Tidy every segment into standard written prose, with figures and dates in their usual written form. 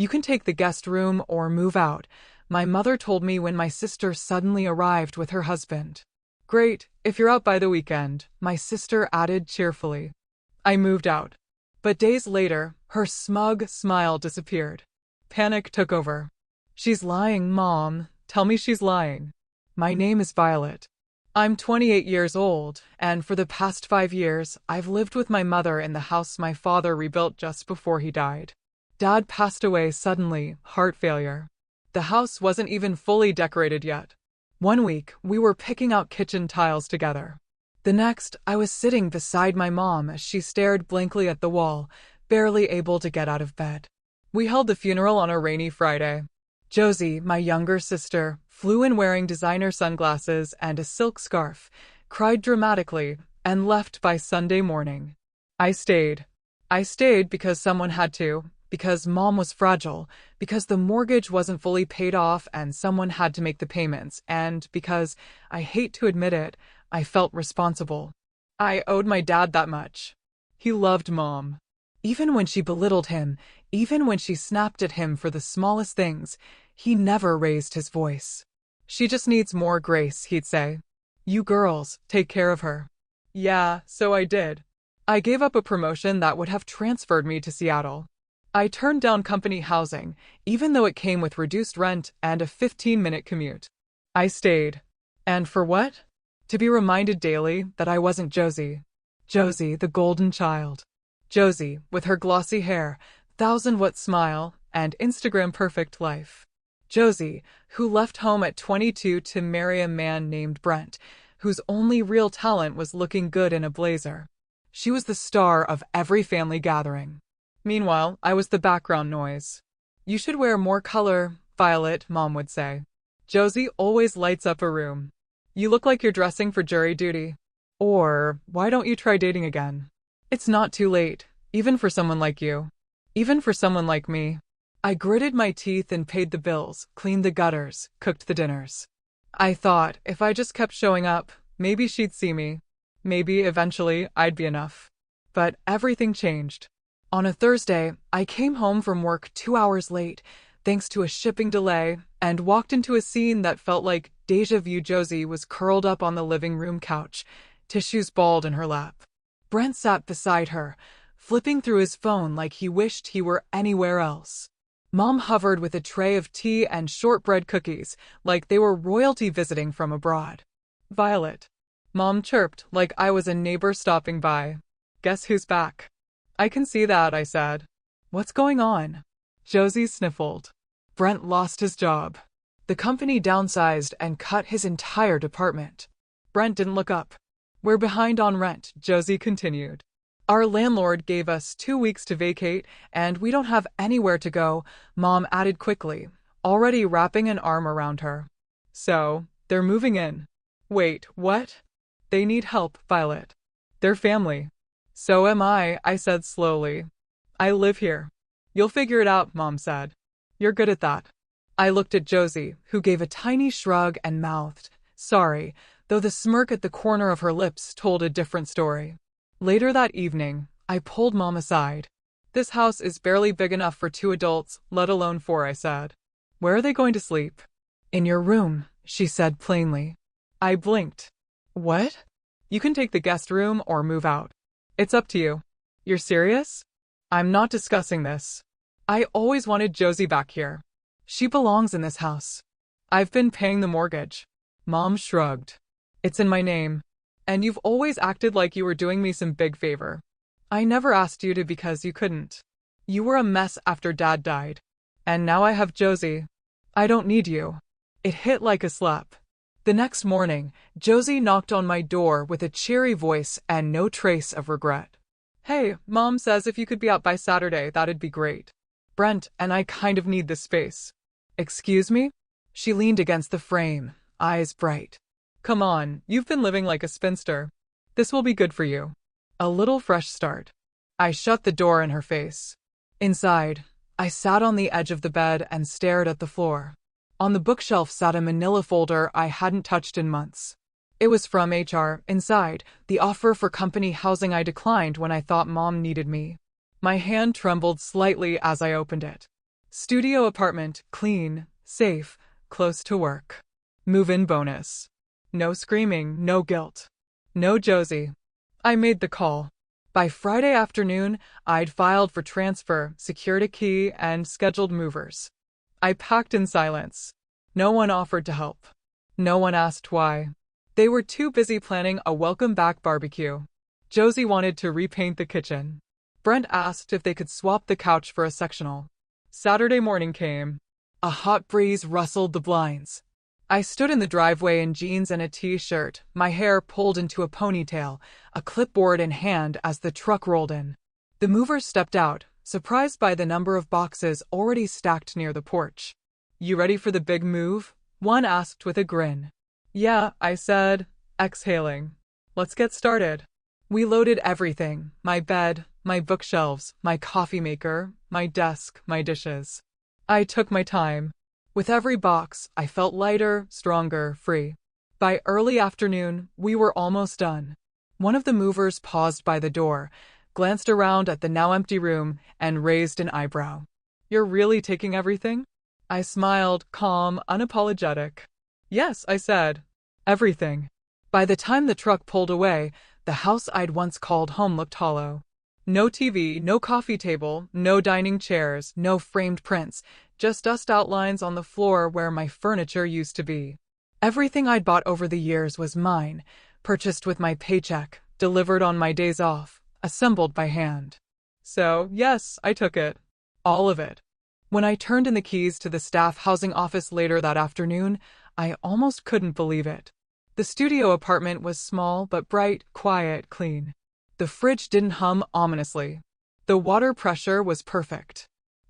You can take the guest room or move out, my mother told me when my sister suddenly arrived with her husband. Great, if you're out by the weekend, my sister added cheerfully. I moved out. But days later, her smug smile disappeared. Panic took over. She's lying, Mom. Tell me she's lying. My name is Violet. I'm 28 years old, and for the past 5 years, I've lived with my mother in the house my father rebuilt just before he died. Dad passed away suddenly, heart failure. The house wasn't even fully decorated yet. One week, we were picking out kitchen tiles together. The next, I was sitting beside my mom as she stared blankly at the wall, barely able to get out of bed. We held the funeral on a rainy Friday. Josie, my younger sister, flew in wearing designer sunglasses and a silk scarf, cried dramatically, and left by Sunday morning. I stayed. I stayed because someone had to, because Mom was fragile, because the mortgage wasn't fully paid off and someone had to make the payments, and because, I hate to admit it, I felt responsible. I owed my dad that much. He loved Mom. Even when she belittled him, even when she snapped at him for the smallest things, he never raised his voice. She just needs more grace, he'd say. You girls, take care of her. Yeah, so I did. I gave up a promotion that would have transferred me to Seattle. I turned down company housing, even though it came with reduced rent and a 15-minute commute. I stayed. And for what? To be reminded daily that I wasn't Josie. Josie, the golden child. Josie, with her glossy hair, 1,000-watt smile, and Instagram-perfect life. Josie, who left home at 22 to marry a man named Brent, whose only real talent was looking good in a blazer. She was the star of every family gathering. Meanwhile, I was the background noise. You should wear more color, Violet, Mom would say. Josie always lights up a room. You look like you're dressing for jury duty. Or, why don't you try dating again? It's not too late, even for someone like you. Even for someone like me. I gritted my teeth and paid the bills, cleaned the gutters, cooked the dinners. I thought, if I just kept showing up, maybe she'd see me. Maybe, eventually, I'd be enough. But everything changed. On a Thursday, I came home from work 2 hours late, thanks to a shipping delay, and walked into a scene that felt like déjà vu. Josie was curled up on the living room couch, tissues balled in her lap. Brent sat beside her, flipping through his phone like he wished he were anywhere else. Mom hovered with a tray of tea and shortbread cookies, like they were royalty visiting from abroad. Violet. Mom chirped like I was a neighbor stopping by. Guess who's back? I can see that, I said. What's going on? Josie sniffled. Brent lost his job. The company downsized and cut his entire department. Brent didn't look up. We're behind on rent, Josie continued. Our landlord gave us 2 weeks to vacate, and we don't have anywhere to go, Mom added quickly, already wrapping an arm around her. So, they're moving in. Wait, what? They need help, Violet. They're family. So am I said slowly. I live here. You'll figure it out, Mom said. You're good at that. I looked at Josie, who gave a tiny shrug and mouthed, sorry, though the smirk at the corner of her lips told a different story. Later that evening, I pulled Mom aside. This house is barely big enough for 2 adults, let alone 4, I said. Where are they going to sleep? In your room, she said plainly. I blinked. What? You can take the guest room or move out. It's up to you. You're serious? I'm not discussing this. I always wanted Josie back here. She belongs in this house. I've been paying the mortgage. Mom shrugged. It's in my name. And you've always acted like you were doing me some big favor. I never asked you to because you couldn't. You were a mess after Dad died. And now I have Josie. I don't need you. It hit like a slap. The next morning, Josie knocked on my door with a cheery voice and no trace of regret. Hey, Mom says if you could be out by Saturday, that'd be great. Brent and I kind of need this space. Excuse me? She leaned against the frame, eyes bright. Come on, you've been living like a spinster. This will be good for you. A little fresh start. I shut the door in her face. Inside, I sat on the edge of the bed and stared at the floor. On the bookshelf sat a manila folder I hadn't touched in months. It was from HR. Inside, the offer for company housing I declined when I thought Mom needed me. My hand trembled slightly as I opened it. Studio apartment, clean, safe, close to work. Move-in bonus. No screaming, no guilt. No Josie. I made the call. By Friday afternoon, I'd filed for transfer, secured a key, and scheduled movers. I packed in silence. No one offered to help. No one asked why. They were too busy planning a welcome-back barbecue. Josie wanted to repaint the kitchen. Brent asked if they could swap the couch for a sectional. Saturday morning came. A hot breeze rustled the blinds. I stood in the driveway in jeans and a t-shirt, my hair pulled into a ponytail, a clipboard in hand as the truck rolled in. The movers stepped out, surprised by the number of boxes already stacked near the porch. "You ready for the big move?" one asked with a grin. "Yeah," I said, exhaling. "Let's get started." We loaded everything, my bed, my bookshelves, my coffee maker, my desk, my dishes. I took my time. With every box, I felt lighter, stronger, free. By early afternoon, we were almost done. One of the movers paused by the door, glanced around at the now empty room, and raised an eyebrow. "You're really taking everything?" I smiled, calm, unapologetic. "Yes," I said. "Everything." By the time the truck pulled away, the house I'd once called home looked hollow. No TV, no coffee table, no dining chairs, no framed prints, just dust outlines on the floor where my furniture used to be. Everything I'd bought over the years was mine, purchased with my paycheck, delivered on my days off, assembled by hand. So, yes, I took it. All of it. When I turned in the keys to the staff housing office later that afternoon, I almost couldn't believe it. The studio apartment was small but bright, quiet, clean. The fridge didn't hum ominously. The water pressure was perfect.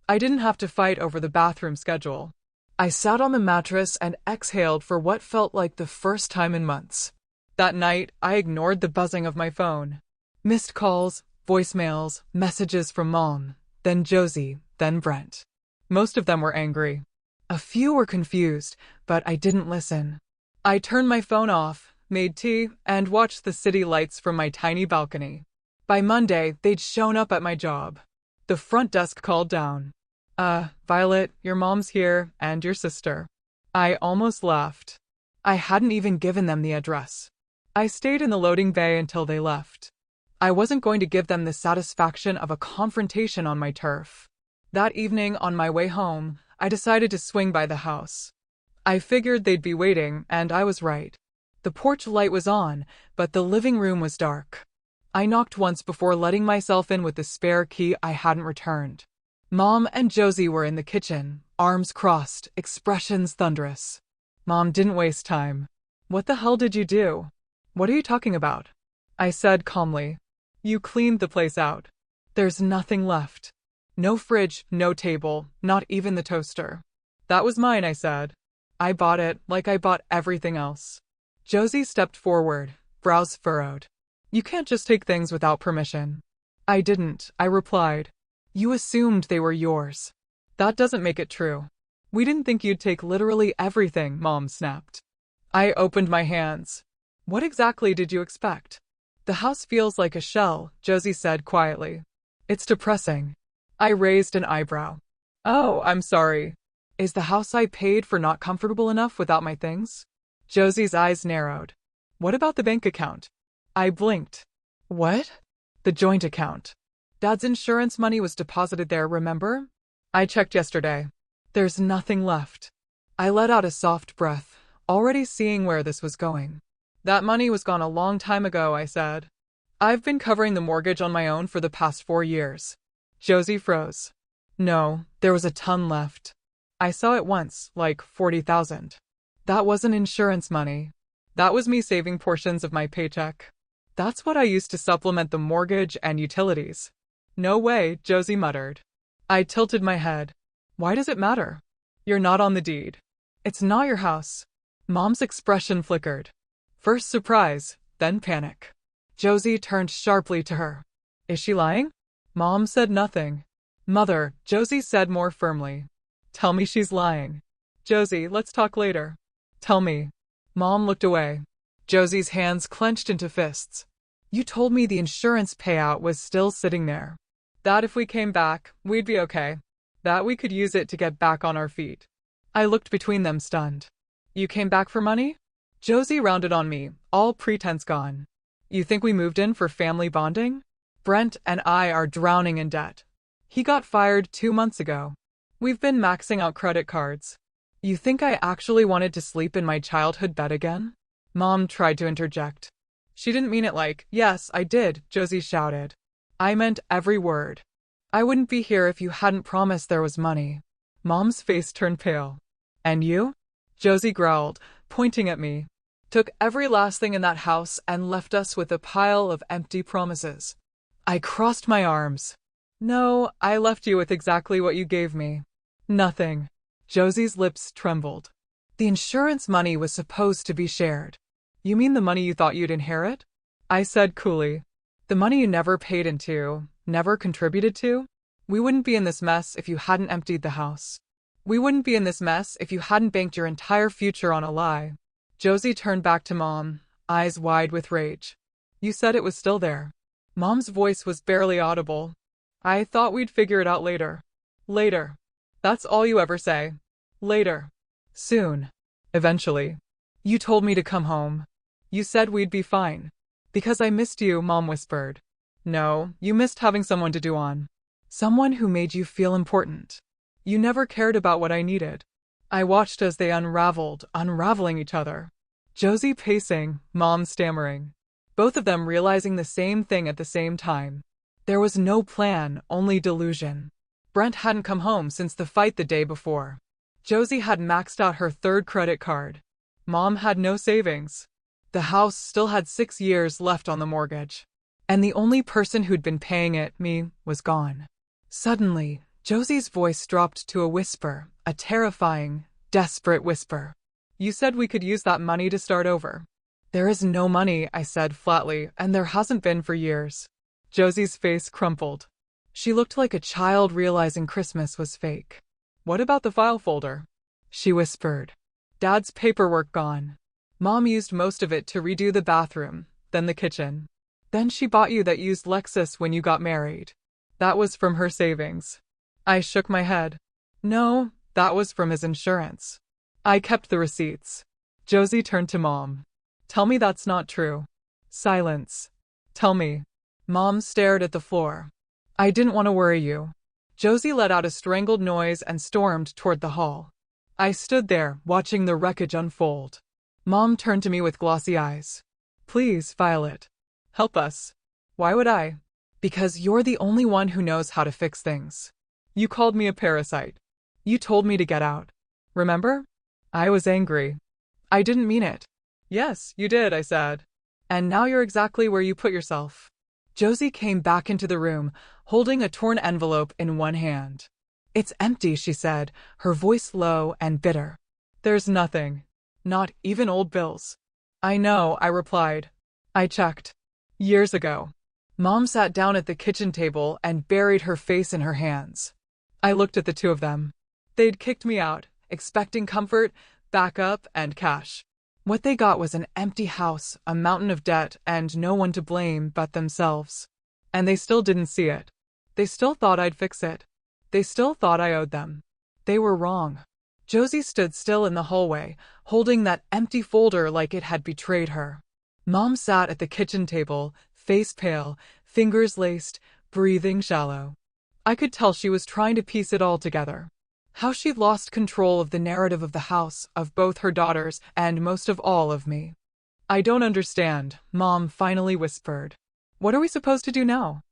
I didn't have to fight over the bathroom schedule. I sat on the mattress and exhaled for what felt like the first time in months. That night, I ignored the buzzing of my phone. Missed calls, voicemails, messages from Mom, then Josie, then Brent. Most of them were angry. A few were confused, but I didn't listen. I turned my phone off, made tea, and watched the city lights from my tiny balcony. By Monday, they'd shown up at my job. The front desk called down. Violet, your mom's here, and your sister." I almost laughed. I hadn't even given them the address. I stayed in the loading bay until they left. I wasn't going to give them the satisfaction of a confrontation on my turf. That evening, on my way home, I decided to swing by the house. I figured they'd be waiting, and I was right. The porch light was on, but the living room was dark. I knocked once before letting myself in with the spare key I hadn't returned. Mom and Josie were in the kitchen, arms crossed, expressions thunderous. Mom didn't waste time. "What the hell did you do?" "What are you talking about?" I said calmly. "You cleaned the place out. There's nothing left. No fridge, no table, not even the toaster." "That was mine," I said. "I bought it, like I bought everything else." Josie stepped forward, brows furrowed. "You can't just take things without permission." "I didn't," I replied. "You assumed they were yours." "That doesn't make it true." "We didn't think you'd take literally everything," Mom snapped. I opened my hands. "What exactly did you expect?" "The house feels like a shell," Josie said quietly. "It's depressing." I raised an eyebrow. "Oh, I'm sorry. Is the house I paid for not comfortable enough without my things?" Josie's eyes narrowed. "What about the bank account?" I blinked. "What?" "The joint account. Dad's insurance money was deposited there, remember? I checked yesterday. There's nothing left." I let out a soft breath, already seeing where this was going. "That money was gone a long time ago," I said. "I've been covering the mortgage on my own for the past 4 years. Josie froze. "No, there was a ton left. I saw it once, like 40,000. That wasn't insurance money. That was me saving portions of my paycheck. That's what I used to supplement the mortgage and utilities." "No way," Josie muttered. I tilted my head. "Why does it matter? You're not on the deed. It's not your house." Mom's expression flickered. First surprise, then panic. Josie turned sharply to her. "Is she lying?" Mom said nothing. "Mother," Josie said more firmly. "Tell me she's lying." "Josie, let's talk later." "Tell me." Mom looked away. Josie's hands clenched into fists. "You told me the insurance payout was still sitting there. That if we came back, we'd be okay." that we could use it to get back on our feet. I looked between them stunned. You came back for money? Josie rounded on me, all pretense gone. You think we moved in for family bonding? Brent and I are drowning in debt. He got fired 2 months ago. We've been maxing out credit cards. You think I actually wanted to sleep in my childhood bed again? Mom tried to interject. She didn't mean it like, yes, I did, Josie shouted. I meant every word. I wouldn't be here if you hadn't promised there was money. Mom's face turned pale. And you? Josie growled, pointing at me. Took every last thing in that house and left us with a pile of empty promises. I crossed my arms. No, I left you with exactly what you gave me. Nothing. Josie's lips trembled. The insurance money was supposed to be shared. You mean the money you thought you'd inherit? I said coolly. The money you never paid into, never contributed to? We wouldn't be in this mess if you hadn't emptied the house. We wouldn't be in this mess if you hadn't banked your entire future on a lie. Josie turned back to Mom, eyes wide with rage. You said it was still there. Mom's voice was barely audible. I thought we'd figure it out later. Later. That's all you ever say. Later. Soon. Eventually. You told me to come home. You said we'd be fine. Because I missed you, Mom whispered. No, you missed having someone to do on. Someone who made you feel important. You never cared about what I needed. I watched as they unraveling each other. Josie pacing, Mom stammering. Both of them realizing the same thing at the same time. There was no plan, only delusion. Brent hadn't come home since the fight the day before. Josie had maxed out her 3rd credit card. Mom had no savings. The house still had 6 years left on the mortgage. And the only person who'd been paying it, me, was gone. Suddenly, Josie's voice dropped to a whisper, a terrifying, desperate whisper. You said we could use that money to start over. There is no money, I said flatly, and there hasn't been for years. Josie's face crumpled. She looked like a child realizing Christmas was fake. What about the file folder? She whispered. Dad's paperwork gone. Mom used most of it to redo the bathroom, then the kitchen. Then she bought you that used Lexus when you got married. That was from her savings. I shook my head. No, that was from his insurance. I kept the receipts. Josie turned to Mom. Tell me that's not true. Silence. Tell me. Mom stared at the floor. I didn't want to worry you. Josie let out a strangled noise and stormed toward the hall. I stood there, watching the wreckage unfold. Mom turned to me with glossy eyes. Please, Violet. Help us. Why would I? Because you're the only one who knows how to fix things. You called me a parasite. You told me to get out. Remember? I was angry. I didn't mean it. Yes, you did, I said. And now you're exactly where you put yourself. Josie came back into the room, holding a torn envelope in one hand. It's empty, she said, her voice low and bitter. There's nothing. Not even old bills. I know, I replied. I checked. Years ago. Mom sat down at the kitchen table and buried her face in her hands. I looked at the two of them. They'd kicked me out, expecting comfort, backup, and cash. What they got was an empty house, a mountain of debt, and no one to blame but themselves. And they still didn't see it. They still thought I'd fix it. They still thought I owed them. They were wrong. Josie stood still in the hallway, holding that empty folder like it had betrayed her. Mom sat at the kitchen table, face pale, fingers laced, breathing shallow. I could tell she was trying to piece it all together. How she'd lost control of the narrative of the house, of both her daughters, and most of all of me. I don't understand, Mom finally whispered. What are we supposed to do now?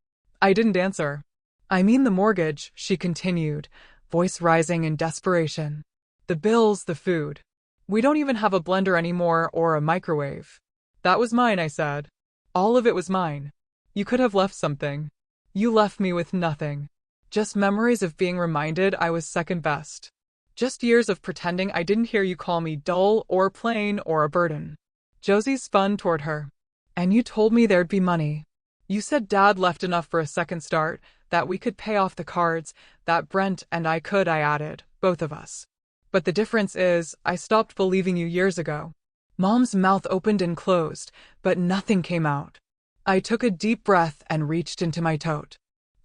I didn't answer. I mean the mortgage, she continued, voice rising in desperation. The bills, the food. We don't even have a blender anymore or a microwave. That was mine, I said. All of it was mine. You could have left something. You left me with nothing. Just memories of being reminded I was second best. Just years of pretending I didn't hear you call me dull or plain or a burden. Josie spun toward her. And you told me there'd be money. You said Dad left enough for a second start, that we could pay off the cards, that Brent and I could, I added, both of us. But the difference is, I stopped believing you years ago. Mom's mouth opened and closed, but nothing came out. I took a deep breath and reached into my tote.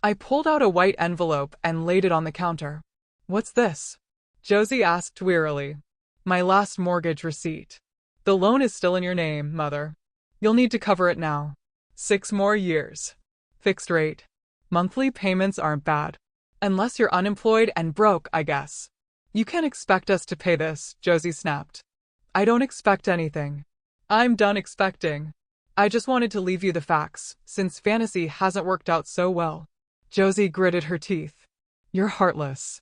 I pulled out a white envelope and laid it on the counter. What's this? Josie asked wearily. My last mortgage receipt. The loan is still in your name, Mother. You'll need to cover it now. 6 more years. Fixed rate. Monthly payments aren't bad. Unless you're unemployed and broke, I guess. You can't expect us to pay this, Josie snapped. I don't expect anything. I'm done expecting. I just wanted to leave you the facts, since fantasy hasn't worked out so well. Josie gritted her teeth. You're heartless.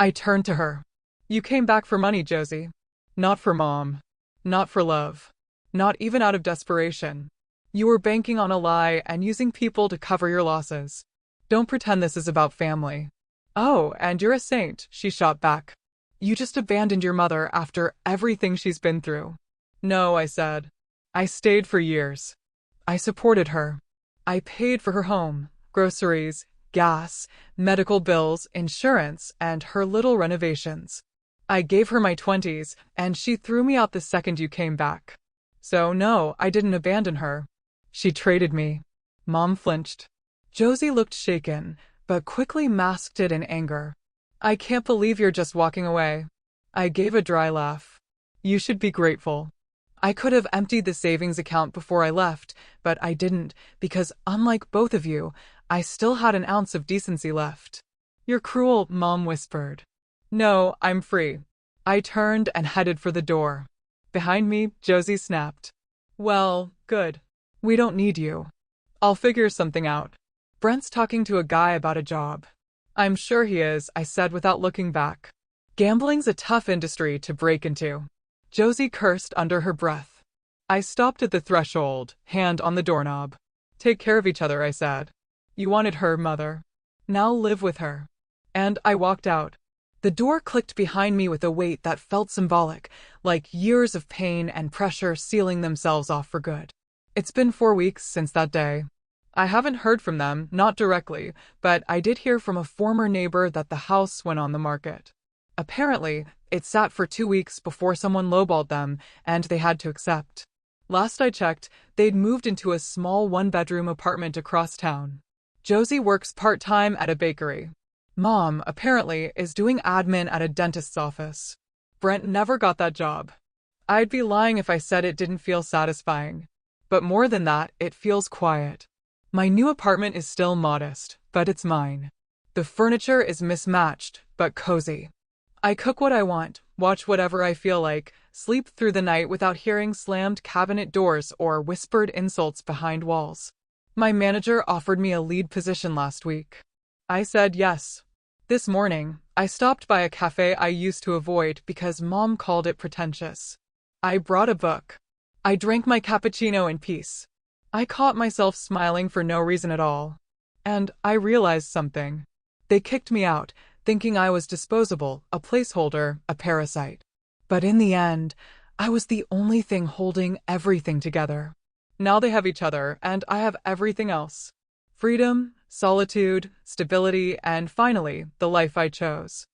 I turned to her. You came back for money, Josie. Not for Mom. Not for love. Not even out of desperation. You were banking on a lie and using people to cover your losses. Don't pretend this is about family. Oh, and you're a saint, she shot back. You just abandoned your mother after everything she's been through. No, I said. I stayed for years. I supported her. I paid for her home, groceries, gas, medical bills, insurance, and her little renovations. I gave her my 20s, and she threw me out the second you came back. So no, I didn't abandon her. She traded me. Mom flinched. Josie looked shaken, but quickly masked it in anger. I can't believe you're just walking away. I gave a dry laugh. You should be grateful. I could have emptied the savings account before I left, but I didn't, because unlike both of you, I still had an ounce of decency left. You're cruel, Mom whispered. No, I'm free. I turned and headed for the door. Behind me, Josie snapped. Well, good. We don't need you. I'll figure something out. Brent's talking to a guy about a job. I'm sure he is, I said without looking back. Gambling's a tough industry to break into. Josie cursed under her breath. I stopped at the threshold, hand on the doorknob. Take care of each other, I said. You wanted her, Mother. Now live with her. And I walked out. The door clicked behind me with a weight that felt symbolic, like years of pain and pressure sealing themselves off for good. It's been 4 weeks since that day. I haven't heard from them, not directly, but I did hear from a former neighbor that the house went on the market. Apparently, it sat for 2 weeks before someone lowballed them, and they had to accept. Last I checked, they'd moved into a small one-bedroom apartment across town. Josie works part-time at a bakery. Mom, apparently, is doing admin at a dentist's office. Brent never got that job. I'd be lying if I said it didn't feel satisfying. But more than that, it feels quiet. My new apartment is still modest, but it's mine. The furniture is mismatched, but cozy. I cook what I want, watch whatever I feel like, sleep through the night without hearing slammed cabinet doors or whispered insults behind walls. My manager offered me a lead position last week. I said yes. This morning, I stopped by a cafe I used to avoid because Mom called it pretentious. I brought a book. I drank my cappuccino in peace. I caught myself smiling for no reason at all. And I realized something. They kicked me out, thinking I was disposable, a placeholder, a parasite. But in the end, I was the only thing holding everything together. Now they have each other, and I have everything else. Freedom, solitude, stability, and finally, the life I chose.